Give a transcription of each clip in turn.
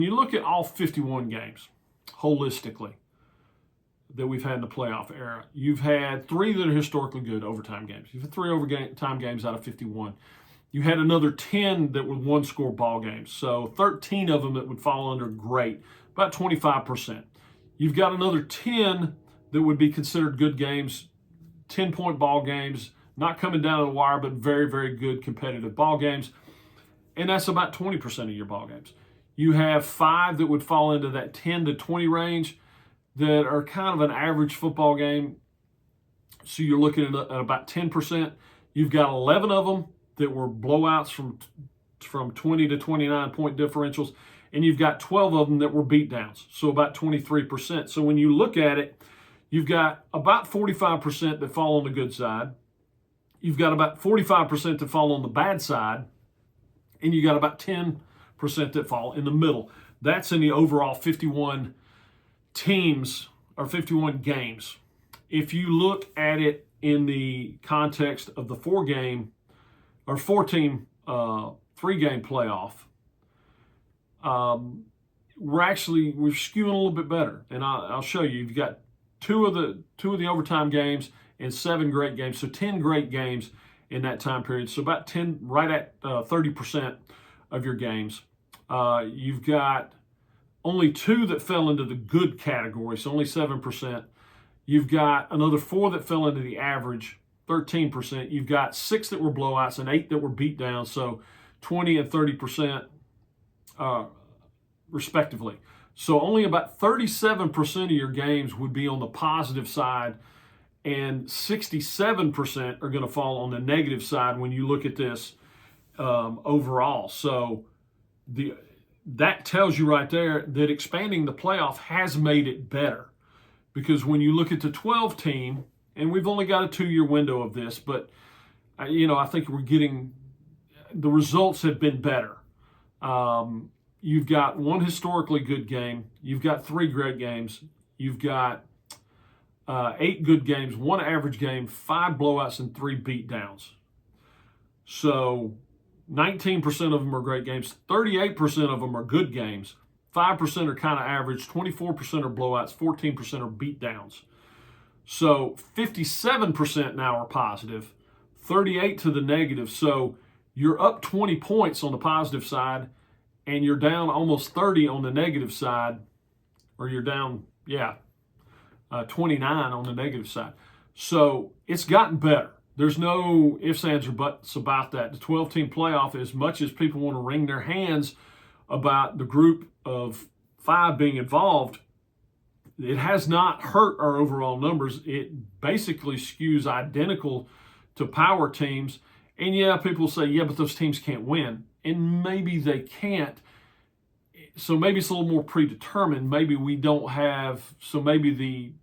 When you look at all 51 games holistically that we've had in the playoff era, you've had 3 that are historically good overtime games. You've had 3 overtime games out of 51. You had another 10 that were one-score ball games. So 13 of them that would fall under great, about 25%. You've got another 10 that would be considered good games, 10-point ball games, not coming down to the wire, but very, very good competitive ball games. And that's about 20% of your ball games. You have 5 that would fall into that 10 to 20 range that are kind of an average football game. So you're looking at about 10%. You've got 11 of them that were blowouts from 20 to 29 point differentials. And you've got 12 of them that were beatdowns, so about 23%. So when you look at it, you've got about 45% that fall on the good side. You've got about 45% that fall on the bad side. And you got about 10% that fall in the middle. That's in the overall 51 teams or 51 games. If you look at it in the context of the 4-team, 3-game playoff, we're skewing a little bit better, and I'll show you. You've got two of the overtime games and 7 great games, so 10 great games in that time period. So about 10, right at 30% of your games. You've got only 2 that fell into the good category, so only 7%. You've got another 4 that fell into the average, 13%. You've got 6 that were blowouts and 8 that were beat down, so 20 and 30%. Respectively. So only about 37% of your games would be on the positive side, and 67% are going to fall on the negative side when you look at this overall. So that tells you right there that expanding the playoff has made it better, because when you look at the 12-team, and we've only got a 2-year window of this, but I think the results have been better. You've got 1 historically good game. You've got 3 great games. You've got 8 good games, 1 average game, 5 blowouts, and 3 beatdowns. So 19% of them are great games. 38% of them are good games. 5% are kind of average. 24% are blowouts. 14% are beatdowns. So 57% now are positive. 38 to the negative. So you're up 20 points on the positive side, and you're down almost 30 on the negative side, or you're down, 29 on the negative side. So it's gotten better. There's no ifs, ands, or buts about that. The 12-team playoff, as much as people want to wring their hands about the group of 5 being involved, it has not hurt our overall numbers. It basically skews identical to power teams. And people say, but those teams can't win. And maybe they can't. So maybe it's a little more predetermined. Maybe we don't have, so maybe the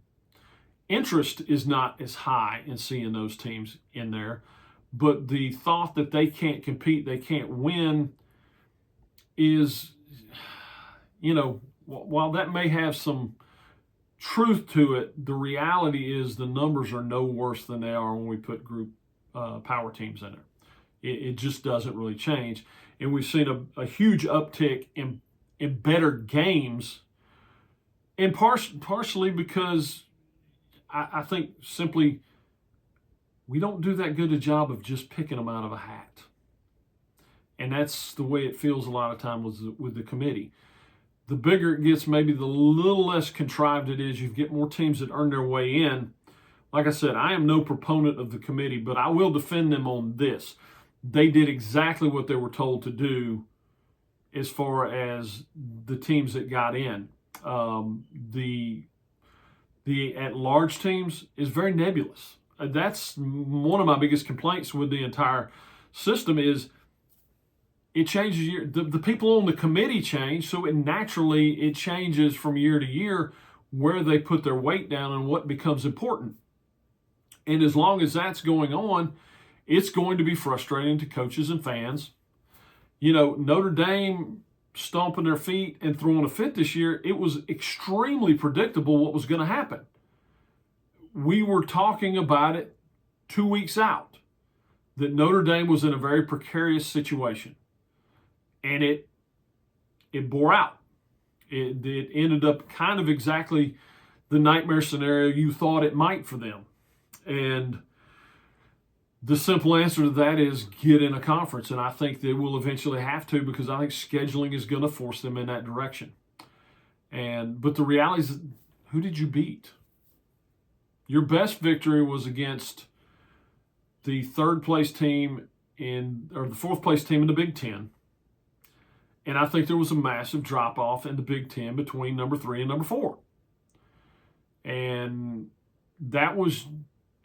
interest is not as high in seeing those teams in there. But the thought that they can't compete, they can't win is, while that may have some truth to it, the reality is the numbers are no worse than they are when we put group power teams in there. It just doesn't really change. And we've seen a huge uptick in better games, and partially because I think simply we don't do that good a job of just picking them out of a hat. And that's the way it feels a lot of times with the committee. The bigger it gets, maybe the little less contrived it is. You get more teams that earn their way in. Like I said, I am no proponent of the committee, but I will defend them on this. They did exactly what they were told to do as far as the teams that got in. The at-large teams is very nebulous. That's one of my biggest complaints with the entire system is it changes the people on the committee change, so it changes from year to year where they put their weight down and what becomes important. And as long as that's going on, it's going to be frustrating to coaches and fans. Notre Dame stomping their feet and throwing a fit this year, it was extremely predictable what was going to happen. We were talking about it 2 weeks out, that Notre Dame was in a very precarious situation. And it bore out. It ended up kind of exactly the nightmare scenario you thought it might for them. And the simple answer to that is get in a conference. And I think they will eventually have to, because I think scheduling is going to force them in that direction. But the reality is, who did you beat? Your best victory was against the third place team or the fourth place team in the Big Ten. And I think there was a massive drop off in the Big Ten between number 3 and number 4. And that was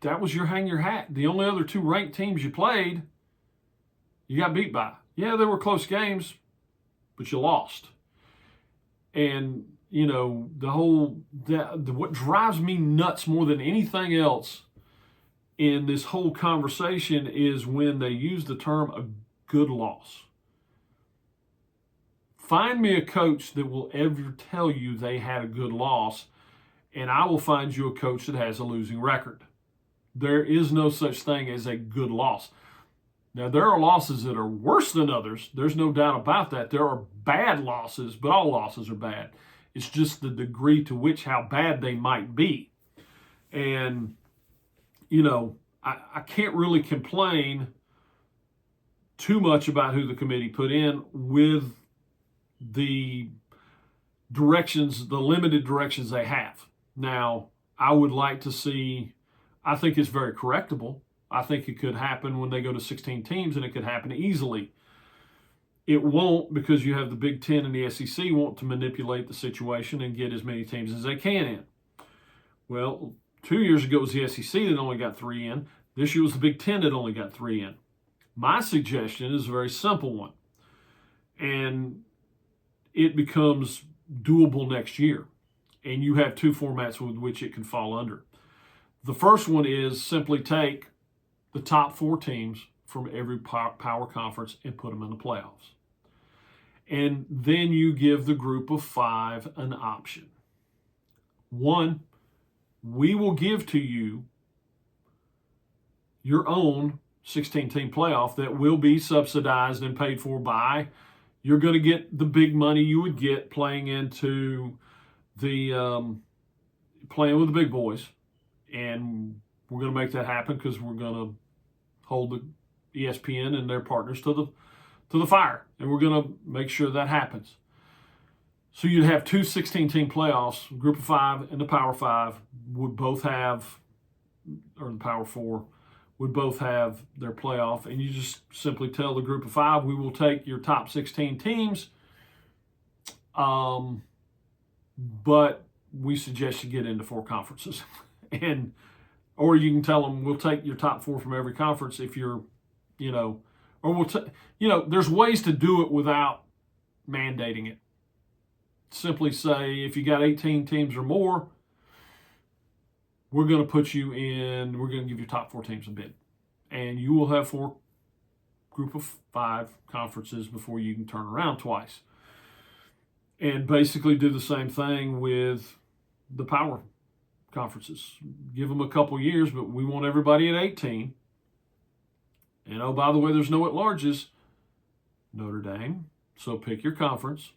your hang your hat. The only other 2 ranked teams you played, you got beat by. Yeah, they were close games, but you lost. And, you know, what drives me nuts more than anything else in this whole conversation is when they use the term a good loss. Find me a coach that will ever tell you they had a good loss, and I will find you a coach that has a losing record. There is no such thing as a good loss. Now, there are losses that are worse than others. There's no doubt about that. There are bad losses, but all losses are bad. It's just the degree to which how bad they might be. And, you know, I can't really complain too much about who the committee put in with the directions, the limited directions they have. Now, I would like to see, I think it's very correctable. I think it could happen when they go to 16 teams, and it could happen easily. It won't, because you have the Big Ten and the SEC want to manipulate the situation and get as many teams as they can in. Well, 2 years ago it was the SEC that only got 3 in. This year was the Big Ten that only got 3 in. My suggestion is a very simple one, and it becomes doable next year. And you have 2 formats with which it can fall under. The first one is simply take the top 4 teams from every power conference and put them in the playoffs. And then you give the group of 5 an option. 1, we will give to you your own 16-team playoff that will be subsidized and paid for by, you're going to get the big money you would get playing into the playing with the big boys. And we're going to make that happen because we're going to hold the ESPN and their partners to the fire, and we're going to make sure that happens. So you'd have 2 16-team playoffs. Group of 5 and the Power 5 would both have, or the Power 4 would both have their playoff, and you just simply tell the Group of 5, we will take your top 16 teams, but we suggest you get into 4 conferences, or you can tell them we'll take your top 4 from every conference if you're, or there's ways to do it without mandating it. Simply say, if you got 18 teams or more, we're going to put you in, we're going to give your top 4 teams a bid. And you will have 4 group of 5 conferences before you can turn around twice. And basically do the same thing with the power conferences. Give them a couple years, but we want everybody at 18. And oh, by the way, there's no at-larges. Notre Dame. So pick your conference.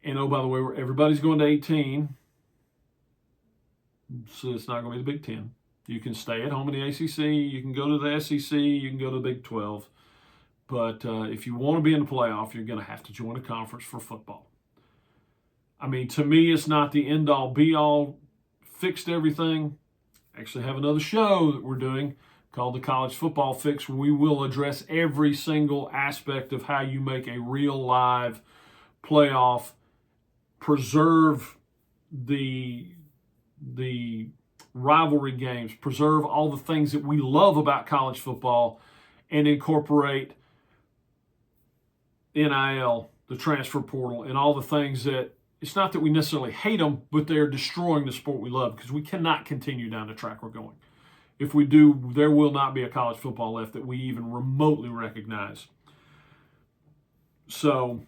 And oh, by the way, everybody's going to 18. So it's not going to be the Big Ten. You can stay at home in the ACC. You can go to the SEC. You can go to the Big 12. But if you want to be in the playoff, you're going to have to join a conference for football. I mean, to me, it's not the end-all, be-all, fixed everything. Actually have another show that we're doing called the College Football Fix, where we will address every single aspect of how you make a real live playoff, preserve the rivalry games, preserve all the things that we love about college football, and incorporate NIL, the transfer portal, and all the things that, it's not that we necessarily hate them, but they're destroying the sport we love, because we cannot continue down the track we're going. If we do, there will not be a college football left that we even remotely recognize. So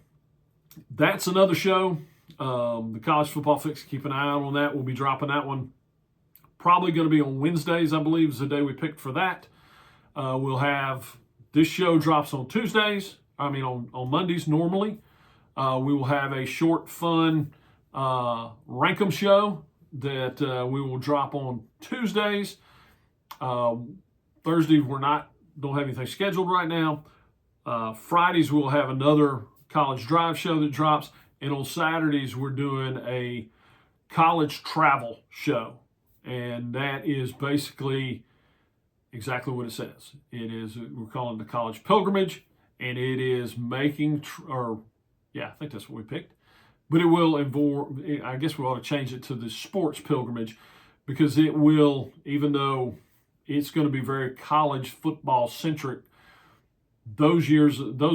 that's another show. The College Football Fix, keep an eye out on that. We'll be dropping that one. Probably going to be on Wednesdays, I believe, is the day we picked for that. We'll have, this show drops on Mondays normally. We will have a short, fun Rankum show that we will drop on Tuesdays. Thursdays don't have anything scheduled right now. Fridays we'll have another college drive show that drops, and on Saturdays we're doing a college travel show, and that is basically exactly what it says. It is, we're calling it the college pilgrimage, and it is I think that's what we picked. But it will involve, I guess we ought to change it to the sports pilgrimage, because it will, even though it's going to be very college football centric, those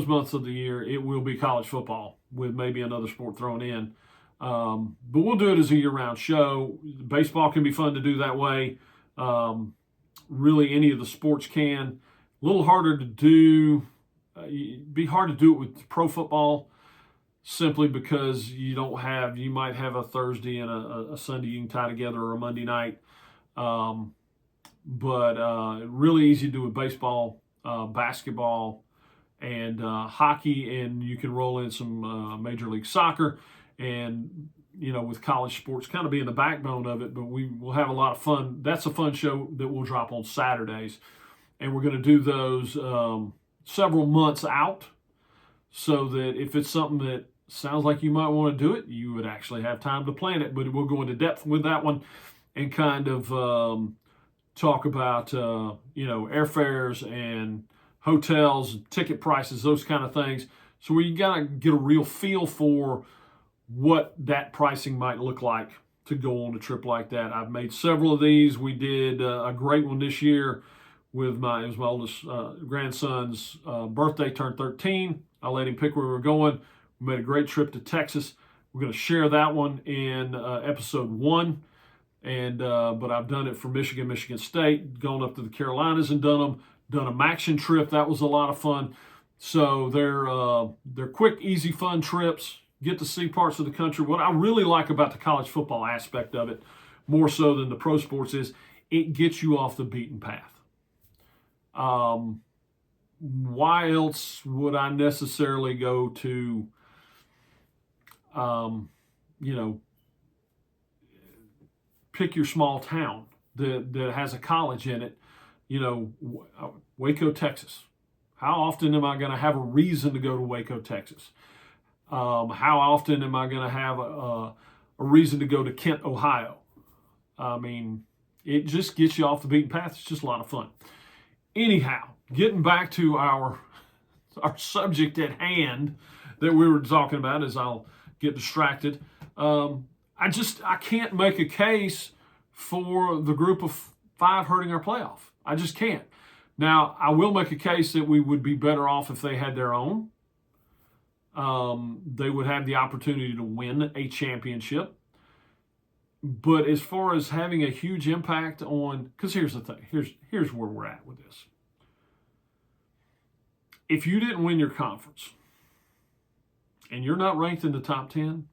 months of the year, it will be college football with maybe another sport thrown in. But we'll do it as a year-round show. Baseball can be fun to do that way. Really, any of the sports can. A little harder to do. Be hard to do it with pro football, simply because you might have a Thursday and a Sunday you can tie together, or a Monday night. But really easy to do with baseball, basketball, and hockey, and you can roll in some Major League Soccer, and with college sports kind of being the backbone of it. But we will have a lot of fun. That's a fun show that we'll drop on Saturdays, and we're going to do those several months out, so that if it's something that sounds like you might want to do it, you would actually have time to plan it. But we'll go into depth with that one and kind of talk about airfares and hotels, ticket prices, those kind of things. So we got to get a real feel for what that pricing might look like to go on a trip like that. I've made several of these. We did a great one this year with my oldest grandson's birthday, turned 13. I let him pick where we were going. We made a great trip to Texas. We're going to share that one in episode 1. But I've done it for Michigan State, gone up to the Carolinas and done a Maction trip. That was a lot of fun. So they're quick, easy, fun trips. Get to see parts of the country. What I really like about the college football aspect of it, more so than the pro sports, is it gets you off the beaten path. Why else would I necessarily go to, pick your small town that has a college in it, Waco, Texas. How often am I going to have a reason to go to Waco, Texas? How often am I going to have a reason to go to Kent, Ohio? I mean, it just gets you off the beaten path. It's just a lot of fun. Anyhow, getting back to our subject at hand that we were talking about, as I'll get distracted. I can't make a case for the group of 5 hurting our playoff. I just can't. Now, I will make a case that we would be better off if they had their own. They would have the opportunity to win a championship. But as far as having a huge impact on, because here's the thing, here's where we're at with this. If you didn't win your conference and you're not ranked in the top 10,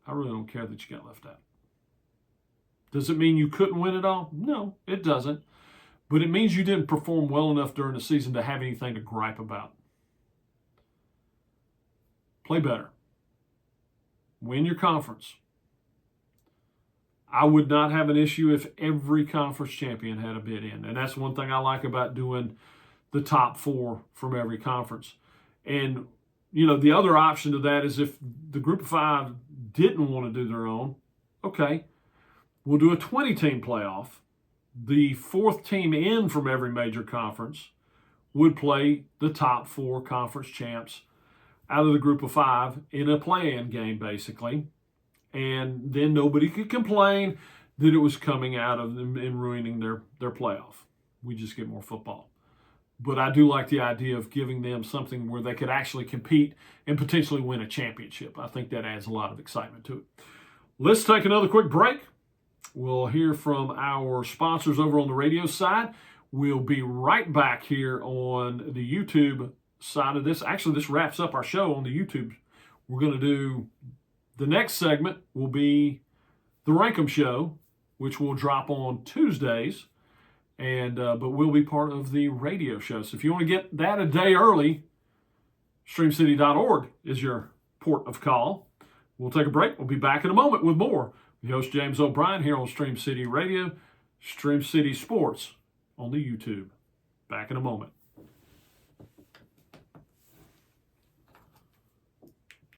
I really don't care that you got left out. Does it mean you couldn't win it all? No, it doesn't. But it means you didn't perform well enough during the season to have anything to gripe about. Play better. Win your conference. I would not have an issue if every conference champion had a bid in. And that's one thing I like about doing the top 4 from every conference. And, the other option to that is if the group of 5 didn't want to do their own, okay, we'll do a 20-team playoff. The 4th team in from every major conference would play the top 4 conference champs out of the group of 5 in a play-in game, basically. And then nobody could complain that it was coming out of them and ruining their playoff. We just get more football. But I do like the idea of giving them something where they could actually compete and potentially win a championship. I think that adds a lot of excitement to it. Let's take another quick break. We'll hear from our sponsors over on the radio side. We'll be right back here on the YouTube side of this. Actually, this wraps up our show on the YouTube. We're going to do, the next segment will be the Rankum Show, which will drop on Tuesdays. But we'll be part of the radio show. So if you want to get that a day early, streamcity.org is your port of call. We'll take a break. We'll be back in a moment with more. The host James O'Brien here on Stream City Radio, Stream City Sports on the YouTube. Back in a moment.